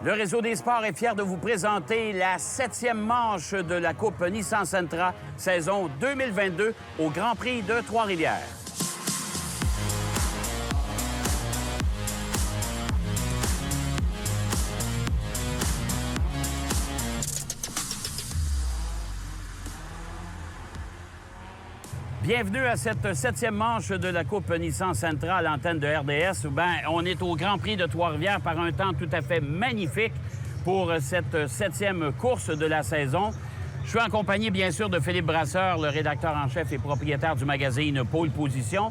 Le Réseau des sports est fier de vous présenter la 7e manche de la Coupe Nissan Sentra, saison 2022, au Grand Prix de Trois-Rivières. Bienvenue à cette 7e manche de la Coupe Nissan Sentra à l'antenne de RDS. On est au Grand Prix de Trois-Rivières par un temps tout à fait magnifique pour cette 7e course de la saison. Je suis en compagnie, bien sûr, de Philippe Brasseur, le rédacteur en chef et propriétaire du magazine Pôle Position.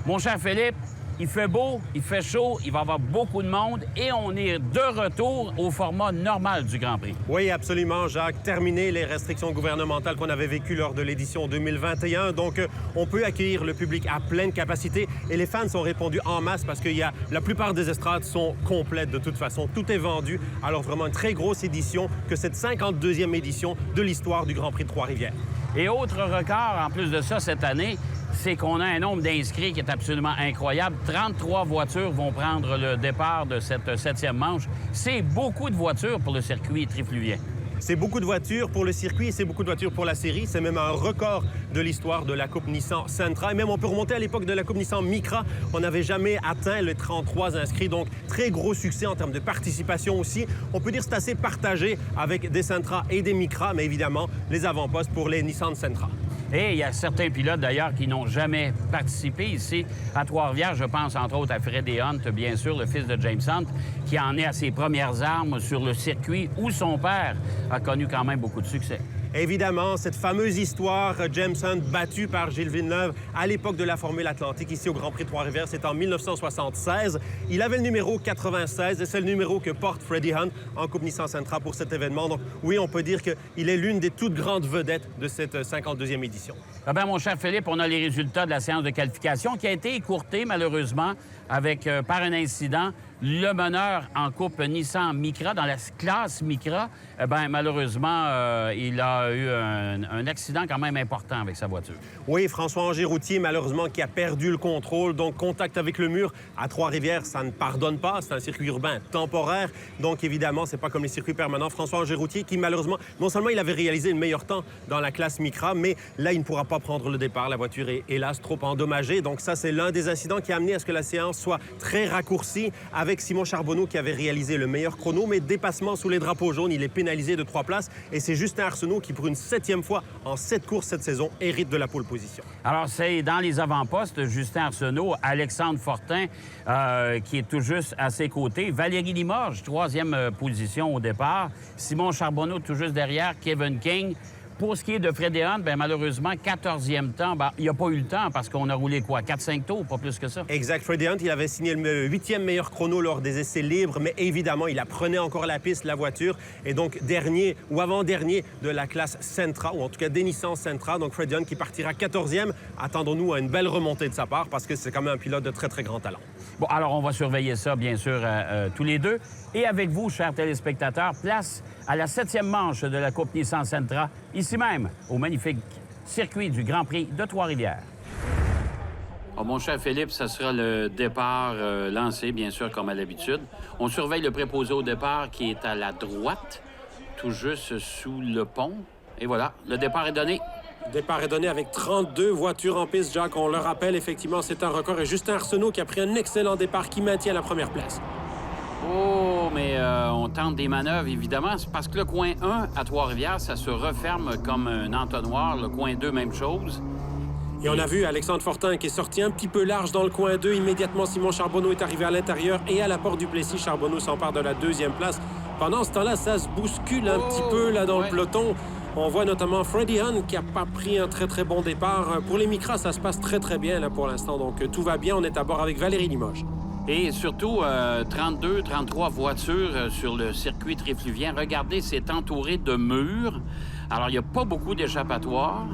Mon cher Philippe, il fait beau, il fait chaud, il va y avoir beaucoup de monde et on est de retour au format normal du Grand Prix. Oui, absolument, Jacques. Terminé les restrictions gouvernementales qu'on avait vécues lors de l'édition 2021. Donc, on peut accueillir le public à pleine capacité et les fans ont répondu en masse parce que la plupart des estrades sont complètes de toute façon. Tout est vendu. Alors, vraiment une très grosse édition que cette 52e édition de l'histoire du Grand Prix de Trois-Rivières. Et autre record, en plus de ça, cette année, c'est qu'on a un nombre d'inscrits qui est absolument incroyable. 33 voitures vont prendre le départ de cette 7e manche. C'est beaucoup de voitures pour le circuit trifluvien. C'est beaucoup de voitures pour le circuit et c'est beaucoup de voitures pour la série. C'est même un record de l'histoire de la Coupe Nissan Sentra. Et même on peut remonter à l'époque de la Coupe Nissan Micra. On n'avait jamais atteint les 33 inscrits. Donc, très gros succès en termes de participation aussi. On peut dire que c'est assez partagé avec des Sentra et des Micra, mais évidemment, les avant-postes pour les Nissan Sentra. Et il y a certains pilotes, d'ailleurs, qui n'ont jamais participé ici à Trois-Rivières. Je pense, entre autres, à Freddie Hunt, bien sûr, le fils de James Hunt, qui en est à ses premières armes sur le circuit où son père a connu quand même beaucoup de succès. Évidemment, cette fameuse histoire, James Hunt battu par Gilles Villeneuve à l'époque de la Formule Atlantique ici au Grand Prix de Trois-Rivières, c'est en 1976. Il avait le numéro 96 et c'est le numéro que porte Freddie Hunt en Coupe Nissan Sentra pour cet événement. Donc oui, on peut dire qu'il est l'une des toutes grandes vedettes de cette 52e édition. Ah bien, mon cher Philippe, on a les résultats de la séance de qualification qui a été écourtée, malheureusement, avec, par un incident, le meneur en Coupe Nissan Micra, dans la classe Micra, malheureusement, il a eu un accident quand même important avec sa voiture. Oui, François-Angers Routier, malheureusement, qui a perdu le contrôle. Donc, contact avec le mur à Trois-Rivières, ça ne pardonne pas. C'est un circuit urbain temporaire. Donc, évidemment, c'est pas comme les circuits permanents. François-Angers Routier, qui, malheureusement, non seulement il avait réalisé le meilleur temps dans la classe Micra, mais là, il ne pourra pas prendre le départ. La voiture est, hélas, trop endommagée. Donc, ça, c'est l'un des incidents qui a amené à ce que la séance soit très raccourcie avec Simon Charbonneau qui avait réalisé le meilleur chrono, mais dépassement sous les drapeaux jaunes, il est pénalisé de 3 places. Et c'est Justin Arsenault qui, pour une 7e fois en 7 courses cette saison, hérite de la pole position. Alors, c'est dans les avant-postes, Justin Arsenault, Alexandre Fortin, qui est tout juste à ses côtés, Valérie Limoges, 3e position au départ, Simon Charbonneau tout juste derrière, Kevin King. Pour ce qui est de Freddie Hunt, malheureusement, 14e temps, il n'a pas eu le temps parce qu'on a roulé quoi? 4-5 tours, pas plus que ça? Exact. Freddie Hunt, il avait signé le 8e meilleur chrono lors des essais libres, mais évidemment, il apprenait encore la piste, la voiture, et donc dernier ou avant-dernier de la classe Sentra, ou en tout cas des Nissan Sentra. Donc Freddie Hunt qui partira 14e. Attendons-nous à une belle remontée de sa part parce que c'est quand même un pilote de très, très grand talent. Bon, alors on va surveiller ça, bien sûr, tous les deux. Et avec vous, chers téléspectateurs, place à la 7e manche de la Coupe Nissan Sentra, ici même, au magnifique circuit du Grand Prix de Trois-Rivières. Oh, mon cher Philippe, ça sera le départ lancé, bien sûr, comme à l'habitude. On surveille le préposé au départ qui est à la droite, tout juste sous le pont. Et voilà, le départ est donné. Le départ est donné avec 32 voitures en piste, Jacques. On le rappelle, effectivement, c'est un record. Et Justin Arsenault qui a pris un excellent départ qui maintient la première place. Oh, mais on tente des manœuvres, évidemment. C'est parce que le coin 1 à Trois-Rivières, ça se referme comme un entonnoir. Le coin 2, même chose. Et on a vu Alexandre Fortin qui est sorti un petit peu large dans le coin 2. Immédiatement, Simon Charbonneau est arrivé à l'intérieur. Et à la porte du Plessis, Charbonneau s'empare de la 2e place. Pendant ce temps-là, ça se bouscule un petit peu là, dans le peloton. On voit notamment Freddie Hunt qui n'a pas pris un très, très bon départ. Pour les Micras, ça se passe très, très bien là, pour l'instant. Donc, tout va bien. On est à bord avec Valérie Limoges. Et surtout, 32, 33 voitures sur le circuit trifluvien. Regardez, c'est entouré de murs. Alors, il n'y a pas beaucoup d'échappatoires.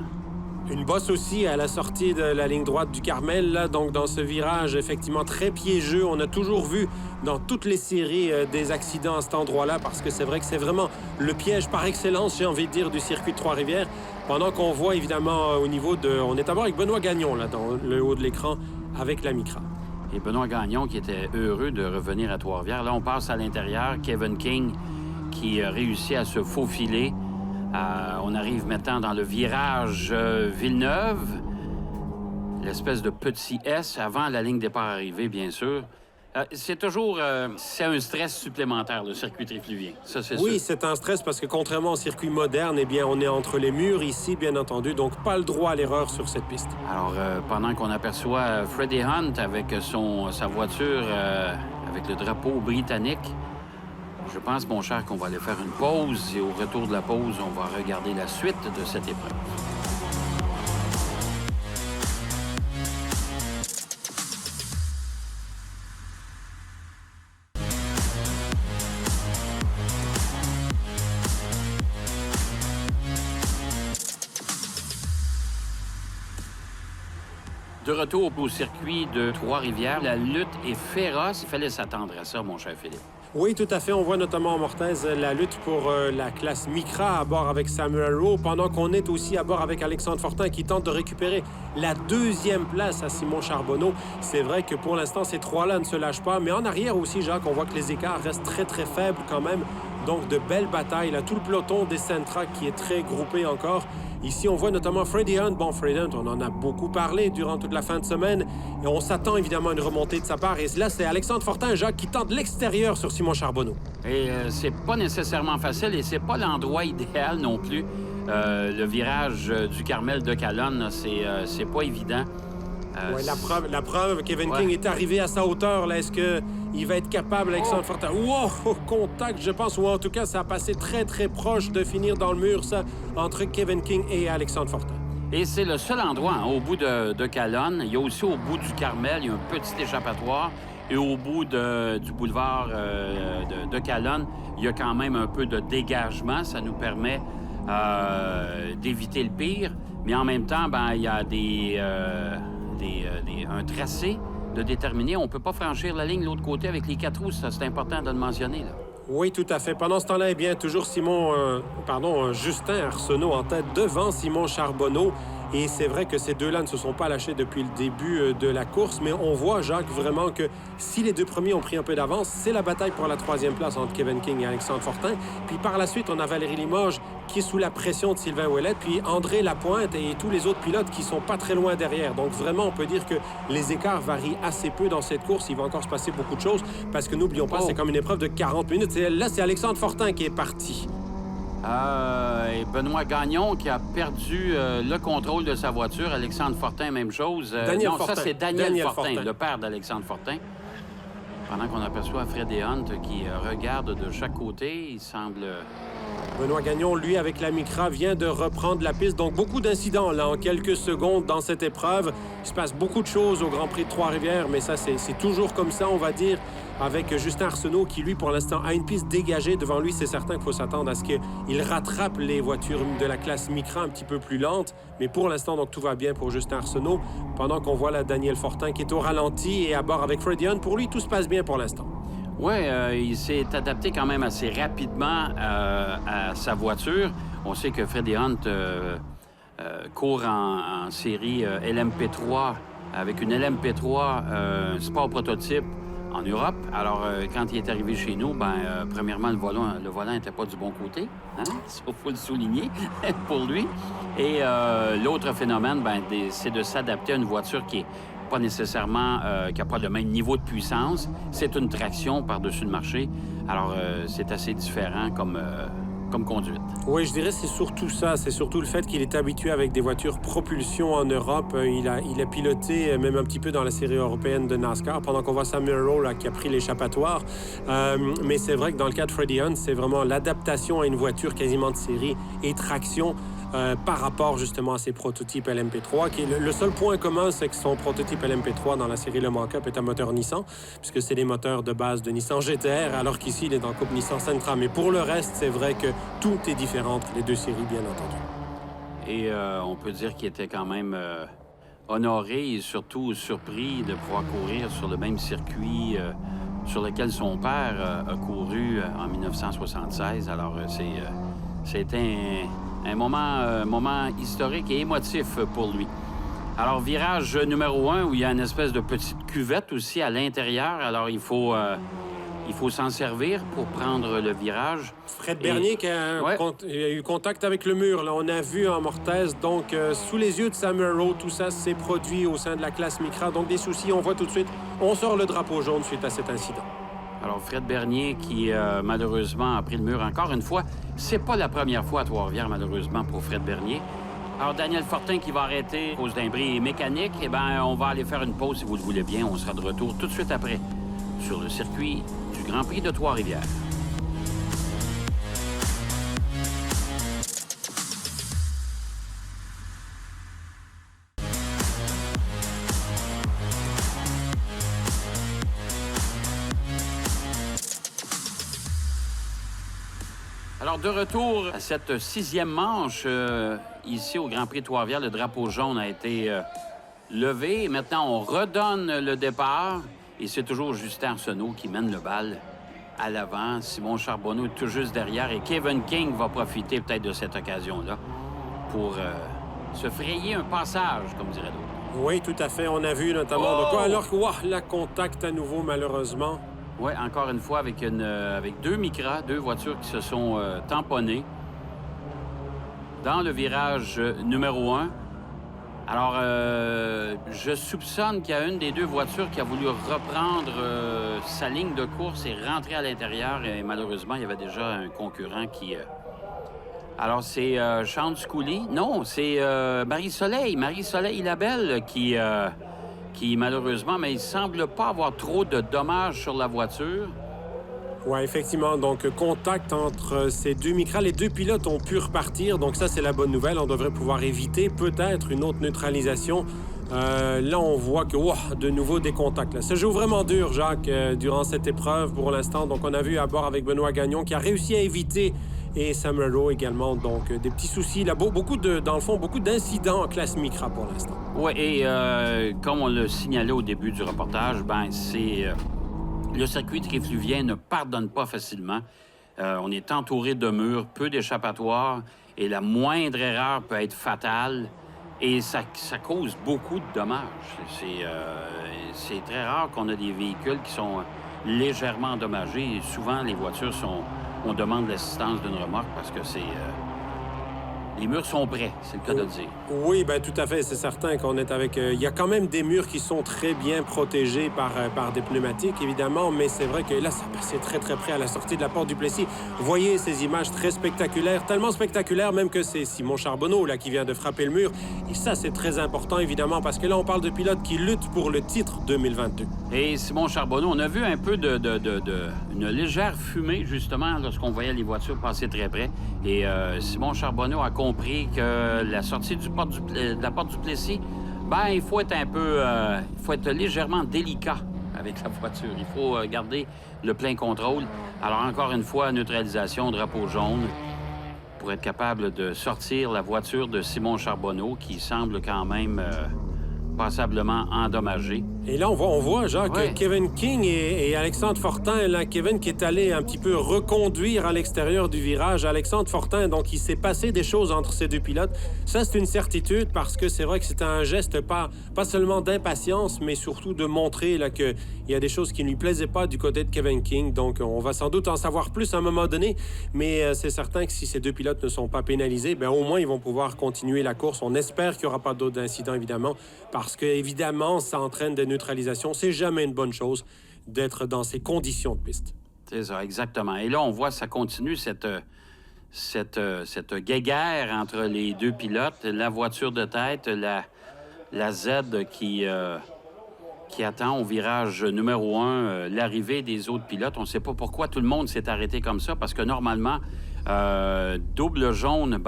Une bosse aussi à la sortie de la ligne droite du Carmel, là, donc dans ce virage effectivement très piégeux. On a toujours vu dans toutes les séries des accidents à cet endroit-là parce que c'est vrai que c'est vraiment le piège par excellence, j'ai envie de dire, du circuit de Trois-Rivières. Pendant qu'on voit évidemment au niveau de... On est à bord avec Benoît Gagnon, là, dans le haut de l'écran, avec la Micra. Et Benoît Gagnon qui était heureux de revenir à Trois-Rivières. Là, on passe à l'intérieur. Kevin King qui réussit à se faufiler. On arrive maintenant dans le virage Villeneuve. L'espèce de petit S avant la ligne départ arrivée, bien sûr. C'est toujours... c'est un stress supplémentaire, le circuit trifluvien. Ça, c'est Oui, sûr. c'est un stress parce que contrairement au circuit moderne, eh bien, on est entre les murs ici, bien entendu, donc pas le droit à l'erreur sur cette piste. Alors, pendant qu'on aperçoit Freddie Hunt avec sa voiture avec le drapeau britannique, je pense, mon cher, qu'on va aller faire une pause. Et au retour de la pause, on va regarder la suite de cette épreuve. De retour au circuit de Trois-Rivières, la lutte est féroce. Il fallait s'attendre à ça, mon cher Philippe. Oui, tout à fait. On voit notamment en Mortaise la lutte pour la classe Micra à bord avec Samuel Rowe, pendant qu'on est aussi à bord avec Alexandre Fortin qui tente de récupérer la deuxième place à Simon Charbonneau. C'est vrai que pour l'instant, ces trois-là ne se lâchent pas. Mais en arrière aussi, Jacques, on voit que les écarts restent très, très faibles quand même. Donc, de belles batailles. Là, tout le peloton des Sentra qui est très groupé encore. Ici, on voit notamment Freddie Hunt. Bon, Freddie Hunt, on en a beaucoup parlé durant toute la fin de semaine. Et on s'attend évidemment à une remontée de sa part. Et là, c'est Alexandre Fortin, Jacques, qui tente l'extérieur sur Simon Charbonneau. Et c'est pas nécessairement facile et c'est pas l'endroit idéal non plus. Le virage du Carmel de Calonne, c'est pas évident. Oui, la preuve, Kevin King est arrivé à sa hauteur. Là, est-ce qu'il va être capable, Alexandre Fortin? Wow! Contact, je pense, ou en tout cas, ça a passé très, très proche de finir dans le mur, ça, entre Kevin King et Alexandre Fortin. Et c'est le seul endroit, au bout de Calonne. Il y a aussi au bout du Carmel, il y a un petit échappatoire. Et au bout du boulevard de Calonne, il y a quand même un peu de dégagement. Ça nous permet d'éviter le pire. Mais en même temps, il y a un tracé de déterminer. On ne peut pas franchir la ligne de l'autre côté avec les 4 roues. Ça, c'est important de le mentionner, là. Oui, tout à fait. Pendant ce temps-là, eh bien, toujours Justin Arsenault en tête devant Simon Charbonneau. Et c'est vrai que ces deux-là ne se sont pas lâchés depuis le début de la course, mais on voit, Jacques, vraiment que si les deux premiers ont pris un peu d'avance, c'est la bataille pour la troisième place entre Kevin King et Alexandre Fortin. Puis par la suite, on a Valérie Limoges qui est sous la pression de Sylvain Ouellet, puis André Lapointe et tous les autres pilotes qui sont pas très loin derrière. Donc vraiment, on peut dire que les écarts varient assez peu dans cette course. Il va encore se passer beaucoup de choses parce que n'oublions pas, c'est comme une épreuve de 40 minutes. Là, c'est Alexandre Fortin qui est parti. Et Benoît Gagnon qui a perdu le contrôle de sa voiture. Alexandre Fortin, même chose. Ça, c'est Daniel Fortin, le père d'Alexandre Fortin. Pendant qu'on aperçoit Freddie Hunt qui regarde de chaque côté, il semble... Benoît Gagnon, lui, avec la Micra, vient de reprendre la piste. Donc, beaucoup d'incidents, là, en quelques secondes dans cette épreuve. Il se passe beaucoup de choses au Grand Prix de Trois-Rivières, mais ça, c'est toujours comme ça, on va dire, avec Justin Arsenault, qui, lui, pour l'instant, a une piste dégagée. Devant lui, c'est certain qu'il faut s'attendre à ce qu'il rattrape les voitures de la classe Micra un petit peu plus lentes. Mais pour l'instant, donc, tout va bien pour Justin Arsenault. Pendant qu'on voit là Daniel Fortin qui est au ralenti et à bord avec Freddie Hunt, pour lui, tout se passe bien pour l'instant. Oui, il s'est adapté quand même assez rapidement à sa voiture. On sait que Freddie Hunt court en série LMP3 avec une LMP3 sport prototype en Europe. Alors, quand il est arrivé chez nous, premièrement, le volant n'était pas du bon côté. Hein? Il faut le souligner pour lui. Et l'autre phénomène, c'est de s'adapter à une voiture qui est pas nécessairement qui n'a pas le même niveau de puissance. C'est une traction par-dessus le marché. Alors, c'est assez différent comme conduite. Oui, je dirais que c'est surtout ça. C'est surtout le fait qu'il est habitué avec des voitures propulsion en Europe. Il a piloté même un petit peu dans la série européenne de NASCAR pendant qu'on voit Samuel Rowe là, qui a pris l'échappatoire. Mais c'est vrai que dans le cas de Freddie Hunt, c'est vraiment l'adaptation à une voiture quasiment de série et traction par rapport justement à ses prototypes LMP3. Le seul point commun, c'est que son prototype LMP3 dans la série Le Mans Cup est un moteur Nissan, puisque c'est les moteurs de base de Nissan GT-R, alors qu'ici, il est dans Coupe Nissan Sentra. Mais pour le reste, c'est vrai que tout est différent entre les deux séries, bien entendu. Et on peut dire qu'il était quand même honoré et surtout surpris de pouvoir courir sur le même circuit sur lequel son père a couru en 1976. Alors, c'était un moment historique et émotif pour lui. Alors, virage numéro 1, où il y a une espèce de petite cuvette aussi à l'intérieur. Alors, il faut s'en servir pour prendre le virage. Fred Bernier qui a, il a eu contact avec le mur. Là, on a vu en Mortaise, donc sous les yeux de Samuel Rowe, tout ça s'est produit au sein de la classe Micra. Donc des soucis, on voit tout de suite, on sort le drapeau jaune suite à cet incident. Alors Fred Bernier qui malheureusement a pris le mur encore une fois. C'est pas la première fois à Trois-Rivières malheureusement pour Fred Bernier. Alors Daniel Fortin qui va arrêter à cause d'un bris mécanique. Eh bien, on va aller faire une pause si vous le voulez bien. On sera de retour tout de suite après sur le circuit du Grand Prix de Trois-Rivières. Alors, de retour à cette 6e manche, ici au Grand Prix de Trois-Rivières, le drapeau jaune a été levé. Maintenant, on redonne le départ. Et c'est toujours Justin Arsenault qui mène le bal à l'avant. Simon Charbonneau est tout juste derrière. Et Kevin King va profiter peut-être de cette occasion-là pour se frayer un passage, comme dirait d'autres. Oui, tout à fait. On a vu notamment... Oh! Alors que la contact à nouveau, malheureusement. Oui, encore une fois, avec deux Micra, deux voitures qui se sont tamponnées dans le virage numéro 1. Alors, je soupçonne qu'il y a une des deux voitures qui a voulu reprendre sa ligne de course et rentrer à l'intérieur. Et malheureusement, il y avait déjà un concurrent qui... Alors, c'est Sean Scully. Non, c'est Marie-Soleil Labelle qui malheureusement, mais il semble pas avoir trop de dommages sur la voiture. Oui, effectivement. Donc, contact entre ces deux Micra. Les deux pilotes ont pu repartir. Donc, ça, c'est la bonne nouvelle. On devrait pouvoir éviter peut-être une autre neutralisation. Là, on voit que, de nouveau, des contacts. Là. Ça joue vraiment dur, Jacques, durant cette épreuve pour l'instant. Donc, on a vu à bord avec Benoît Gagnon qui a réussi à éviter et Samuel Rowe également. Donc, des petits soucis. Là, dans le fond, beaucoup d'incidents en classe Micra pour l'instant. Oui, et comme on l'a signalé au début du reportage, c'est... Le circuit trifluvien ne pardonne pas facilement. On est entouré de murs, peu d'échappatoires, et la moindre erreur peut être fatale. Et ça cause beaucoup de dommages. C'est très rare qu'on ait des véhicules qui sont légèrement endommagés. Et souvent, les voitures on demande l'assistance d'une remorque parce que les murs sont prêts, c'est le cas de le dire. Oui, bien tout à fait. C'est certain qu'on est avec... Il y a quand même des murs qui sont très bien protégés par des pneumatiques, évidemment, mais c'est vrai que là, ça passait très, très près à la sortie de la porte du Plessis. Vous voyez ces images très spectaculaires, tellement spectaculaires même que c'est Simon Charbonneau là, qui vient de frapper le mur. Et ça, c'est très important, évidemment, parce que là, on parle de pilotes qui luttent pour le titre 2022. Et Simon Charbonneau, on a vu un peu une légère fumée, justement, lorsqu'on voyait les voitures passer très près. Et Simon Charbonneau a compris que la sortie de la porte du Plessis, il faut être il faut être légèrement délicat avec la voiture. Il faut garder le plein contrôle. Alors, encore une fois, neutralisation, drapeau jaune, pour être capable de sortir la voiture de Simon Charbonneau, qui semble quand même passablement endommagé. Et là, on voit Jacques, Kevin King et Alexandre Fortin. Là, Kevin qui est allé un petit peu reconduire à l'extérieur du virage. Alexandre Fortin, donc il s'est passé des choses entre ces deux pilotes. Ça, c'est une certitude parce que c'est vrai que c'est un geste pas seulement d'impatience, mais surtout de montrer là, qu'il y a des choses qui ne lui plaisaient pas du côté de Kevin King. Donc, on va sans doute en savoir plus à un moment donné. Mais c'est certain que si ces deux pilotes ne sont pas pénalisés, au moins, ils vont pouvoir continuer la course. On espère qu'il n'y aura pas d'autres incidents, évidemment, parce que, évidemment, ça entraîne des neutralisations. C'est jamais une bonne chose d'être dans ces conditions de piste. C'est ça, exactement. Et là, on voit ça continue, cette guéguerre entre les deux pilotes. La voiture de tête, la Z qui attend au virage numéro 1 l'arrivée des autres pilotes. On ne sait pas pourquoi tout le monde s'est arrêté comme ça, parce que normalement, double jaune,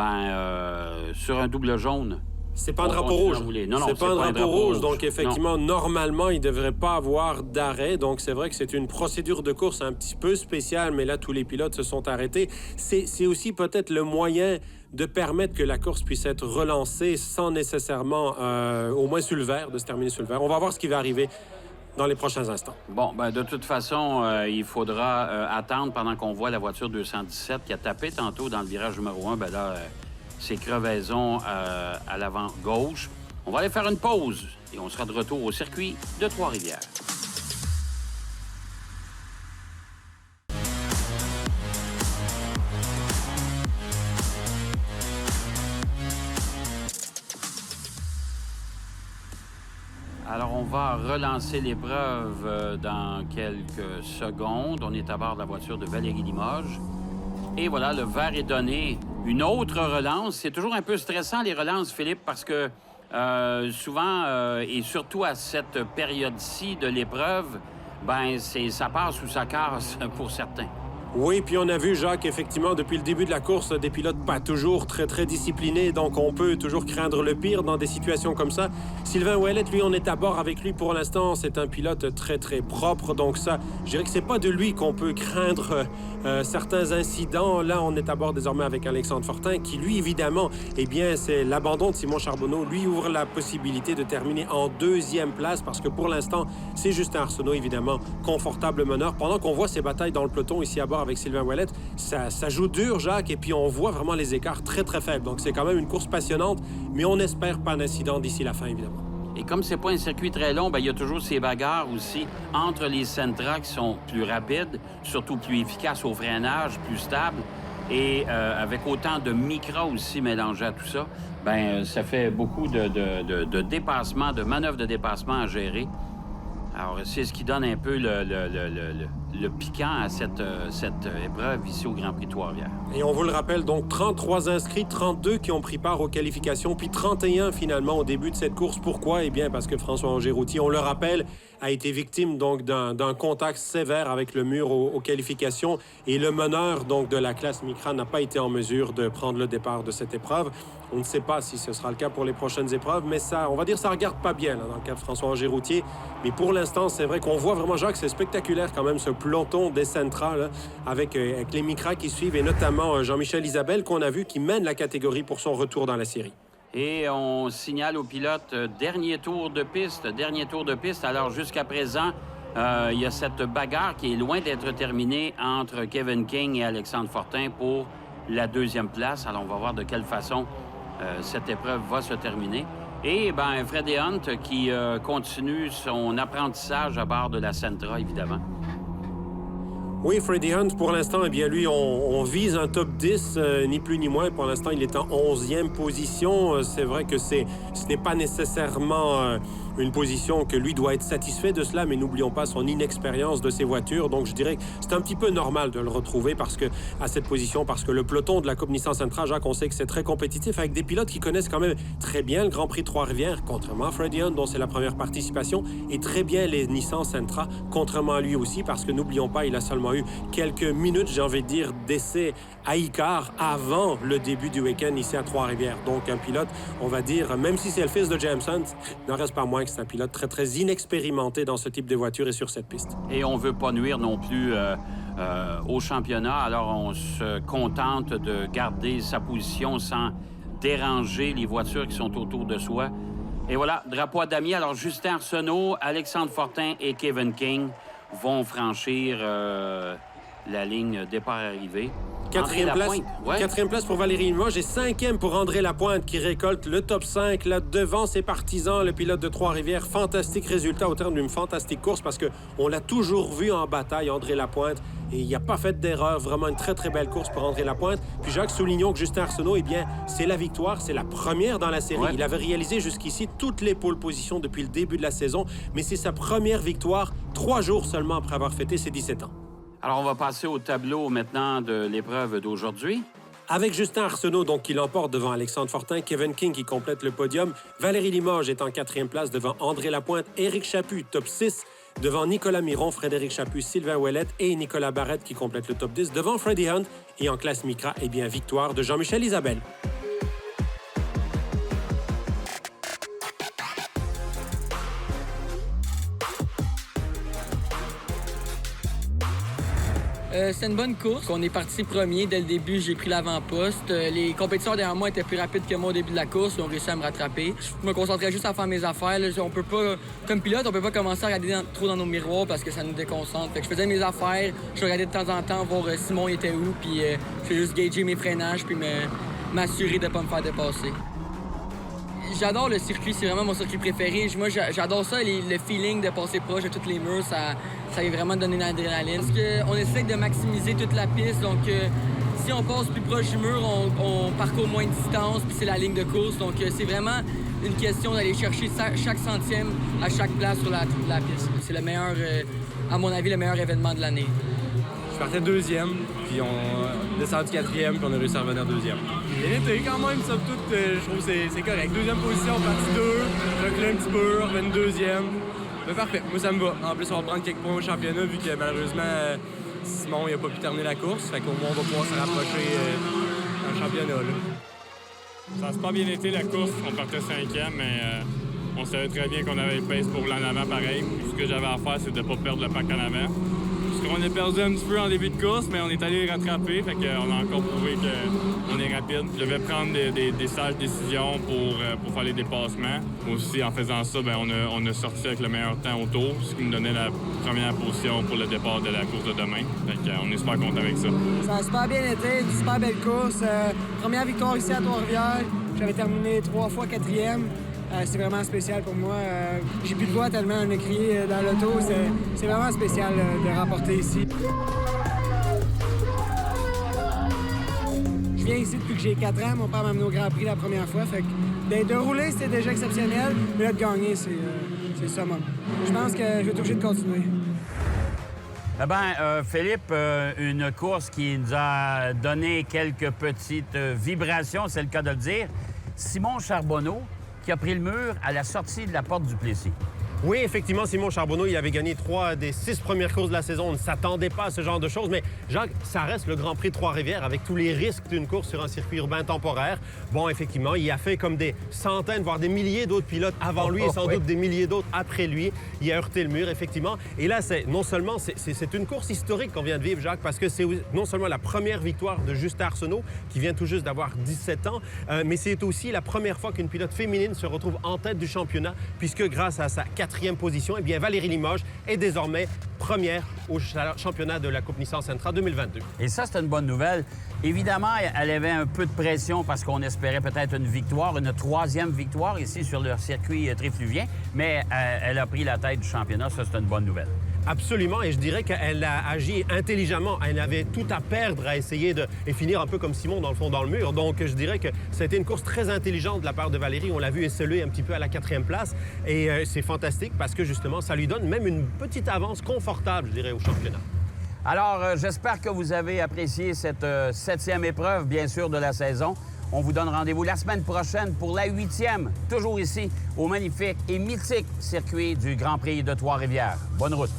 sur un double jaune, c'est pas un drapeau rouge. Non, c'est pas un drapeau rouge. Donc, effectivement, non. Normalement, il ne devrait pas avoir d'arrêt. Donc, c'est vrai que c'est une procédure de course un petit peu spéciale, mais là, tous les pilotes se sont arrêtés. C'est aussi peut-être le moyen de permettre que la course puisse être relancée sans nécessairement, au moins sur le vert, de se terminer sur le vert. On va voir ce qui va arriver dans les prochains instants. Bon, de toute façon, il faudra attendre pendant qu'on voit la voiture 217 qui a tapé tantôt dans le virage numéro 1. C'est crevaison à l'avant gauche. On va aller faire une pause et on sera de retour au circuit de Trois-Rivières. Alors, on va relancer l'épreuve dans quelques secondes. On est à bord de la voiture de Valérie Limoges. Et voilà, le vert est donné. Une autre relance. C'est toujours un peu stressant, les relances, Philippe, parce que souvent, et surtout à cette période-ci de l'épreuve, ben ça passe ou ça casse pour certains. Oui, puis on a vu, Jacques, effectivement, depuis le début de la course, des pilotes pas toujours très disciplinés, donc on peut toujours craindre le pire dans des situations comme ça. Sylvain Ouellette, lui, on est à bord avec lui pour l'instant. C'est un pilote très propre, donc ça, je dirais que c'est pas de lui qu'on peut craindre certains incidents. Là, on est à bord désormais avec Alexandre Fortin, qui, lui, évidemment, eh bien, c'est l'abandon de Simon Charbonneau, lui ouvre la possibilité de terminer en 2e place, parce que pour l'instant, c'est Justin Arsenault, évidemment, confortable meneur. Pendant qu'on voit ces batailles dans le peloton ici à bord avec Sylvain Ouellette, ça joue dur, Jacques, et puis on voit vraiment les écarts très faibles. Donc c'est quand même une course passionnante, mais on espère pas d'incident d'ici la fin, évidemment. Et comme c'est pas un circuit très long, bien, il y a toujours ces bagarres aussi entre les Sentra qui sont plus rapides, surtout plus efficaces au freinage, plus stables, et avec autant de micras aussi mélangés à tout ça, bien, ça fait beaucoup de dépassements, de manœuvres de dépassement à gérer. Alors, c'est ce qui donne un peu le piquant à cette épreuve ici au Grand Prix de Trois-Rivières. Et on vous le rappelle, donc 33 inscrits, 32 qui ont pris part aux qualifications, puis 31 finalement au début de cette course. Pourquoi? Eh bien, parce que François Angéroutier, on le rappelle, a été victime donc d'un contact sévère avec le mur aux qualifications. Et le meneur donc de la classe Micra n'a pas été en mesure de prendre le départ de cette épreuve. On ne sait pas si ce sera le cas pour les prochaines épreuves, mais ça, on va dire, ça regarde pas bien là, dans le cas de François Angéroutier. Mais pour l'instant, c'est vrai qu'on voit vraiment, Jacques, c'est spectaculaire quand même ce peloton des Sentra là, avec les Micra qui suivent, et notamment Jean-Michel Isabelle qu'on a vu qui mène la catégorie pour son retour dans la série. Et on signale aux pilotes dernier tour de piste. Alors, jusqu'à présent, il y a cette bagarre qui est loin d'être terminée entre Kevin King et Alexandre Fortin pour la 2e place. Alors, on va voir de quelle façon cette épreuve va se terminer. Et bien, Freddie Hunt qui continue son apprentissage à bord de la Sentra, évidemment. Oui, Freddie Hunt, pour l'instant, eh bien, lui, on vise un top 10, ni plus ni moins. Pour l'instant, il est en 11e position. C'est vrai que ce n'est pas nécessairement une position que lui doit être satisfait de cela, mais n'oublions pas son inexpérience de ses voitures. Donc, je dirais que c'est un petit peu normal de le retrouver à cette position, parce que le peloton de la Coupe Nissan Sentra, Jacques, on sait que c'est très compétitif, avec des pilotes qui connaissent quand même très bien le Grand Prix de Trois-Rivières, contrairement à Freddie Hunt, dont c'est la première participation, et très bien les Nissan Sentra, contrairement à lui aussi, parce que n'oublions pas, il a seulement eu quelques minutes, j'ai envie de dire, d'essai à Icar avant le début du week-end ici à Trois-Rivières. Donc, un pilote, on va dire, même si c'est le fils de James Hunt, il n'en reste pas moins que c'est un pilote très inexpérimenté dans ce type de voiture et sur cette piste. Et on ne veut pas nuire non plus au championnat, alors on se contente de garder sa position sans déranger les voitures qui sont autour de soi. Et voilà, drapeau à damier. Alors, Justin Arsenault, Alexandre Fortin et Kevin King vont franchir la ligne départ-arrivée. Quatrième place pour Valérie Limoges et 5e pour André Lapointe qui récolte le top 5 là devant ses partisans, le pilote de Trois-Rivières. Fantastique résultat au terme d'une fantastique course, parce qu'on l'a toujours vu en bataille, André Lapointe, et il n'a pas fait d'erreur. Vraiment une très belle course pour André Lapointe. Puis Jacques, soulignons que Justin Arsenault, eh bien, c'est la victoire, c'est la première dans la série. Ouais. Il avait réalisé jusqu'ici toutes les pole positions depuis le début de la saison, mais c'est sa première victoire 3 jours seulement après avoir fêté ses 17 ans. Alors, on va passer au tableau maintenant de l'épreuve d'aujourd'hui. Avec Justin Arsenault, donc, qui l'emporte devant Alexandre Fortin, Kevin King qui complète le podium, Valérie Limoges est en 4e place devant André Lapointe, Éric Chaput, top 6, devant Nicolas Miron, Frédéric Chaput, Sylvain Ouellette et Nicolas Barrette qui complète le top 10, devant Freddie Hunt. Et en classe Micra, eh bien, victoire de Jean-Michel Isabelle. C'est une bonne course. On est parti premier. Dès le début, j'ai pris l'avant-poste. Les compétiteurs derrière moi étaient plus rapides que moi au début de la course. Ils ont réussi à me rattraper. Je me concentrais juste à faire mes affaires. Là, on peut pas, comme pilote, on peut pas commencer à regarder trop dans nos miroirs parce que ça nous déconcentre. Fait que je faisais mes affaires. Je regardais de temps en temps voir Simon était où. Puis je fais juste gager mes freinages puis m'assurer de pas me faire dépasser. J'adore le circuit, c'est vraiment mon circuit préféré. Moi, j'adore ça, le feeling de passer proche de tous les murs, ça vient vraiment donner de l'adrénaline. Parce qu'on essaie de maximiser toute la piste, donc si on passe plus proche du mur, on parcourt moins de distance, puis c'est la ligne de course. Donc c'est vraiment une question d'aller chercher chaque centième à chaque place sur la piste. C'est le meilleur, à mon avis, le meilleur événement de l'année. Je partais deuxième, puis on descend du quatrième, puis on a réussi à revenir deuxième. Bien été quand même, somme toute, je trouve que c'est correct. Deuxième position, partie 2, reculé un petit peu, revenu deuxième. Mais parfait, moi ça me va. En plus, on va prendre quelques points au championnat, vu que malheureusement, Simon n'a pas pu terminer la course. Fait qu'au moins, on va pouvoir se rapprocher dans le championnat. Là. Ça n'a pas bien été la course, on partait cinquième, mais on savait très bien qu'on avait le pace pour l'en avant pareil. Ce que j'avais à faire, c'est de ne pas perdre le pack en avant. On a perdu un petit peu en début de course, mais on est allé rattraper, fait qu'on a encore prouvé qu'on est rapide. Je devais prendre des sages décisions pour faire les dépassements. Aussi, en faisant ça, on a sorti avec le meilleur temps au tour, ce qui nous donnait la première position pour le départ de la course de demain. Fait qu'on est super content avec ça. Ça a super bien été, une super belle course. Première victoire ici à Trois-Rivières. J'avais terminé 3 fois 4e. C'est vraiment spécial pour moi. J'ai plus de voix tellement on a crié dans l'auto. C'est vraiment spécial de remporter ici. Je viens ici depuis que j'ai 4 ans. Mon père m'a amené au Grand Prix la première fois. Fait que de rouler, c'était déjà exceptionnel. Mais là, de gagner, c'est ça, moi. Je pense que je vais être obligé de continuer. Eh bien, Philippe, une course qui nous a donné quelques petites vibrations, c'est le cas de le dire. Simon Charbonneau, qui a pris le mur à la sortie de la porte du Plessis. Oui, effectivement, Simon Charbonneau, il avait gagné 3 des 6 premières courses de la saison. On ne s'attendait pas à ce genre de choses. Mais Jacques, ça reste le Grand Prix de Trois-Rivières avec tous les risques d'une course sur un circuit urbain temporaire. Bon, effectivement, il a fait comme des centaines, voire des milliers d'autres pilotes avant lui et sans doute des milliers d'autres après lui. Il a heurté le mur, effectivement. Et là, non seulement c'est une course historique qu'on vient de vivre, Jacques, parce que c'est non seulement la première victoire de Justin Arsenault, qui vient tout juste d'avoir 17 ans, mais c'est aussi la première fois qu'une pilote féminine se retrouve en tête du championnat, puisque grâce à sa 4e position, eh bien, Valérie Limoges est désormais première au championnat de la Coupe Nissan Sentra 2022. Et ça, c'est une bonne nouvelle. Évidemment, elle avait un peu de pression parce qu'on espérait peut-être une victoire, une 3e victoire ici sur le circuit trifluvien, mais elle a pris la tête du championnat. Ça, c'est une bonne nouvelle. Absolument, et je dirais qu'elle a agi intelligemment. Elle avait tout à perdre à essayer et finir un peu comme Simon, dans le fond, dans le mur. Donc, je dirais que ça a été une course très intelligente de la part de Valérie. On l'a vu esseler un petit peu à la 4e place. Et c'est fantastique parce que, justement, ça lui donne même une petite avance confortable, je dirais, au championnat. Alors, j'espère que vous avez apprécié cette 7e épreuve, bien sûr, de la saison. On vous donne rendez-vous la semaine prochaine pour la 8e, toujours ici, au magnifique et mythique circuit du Grand Prix de Trois-Rivières. Bonne route!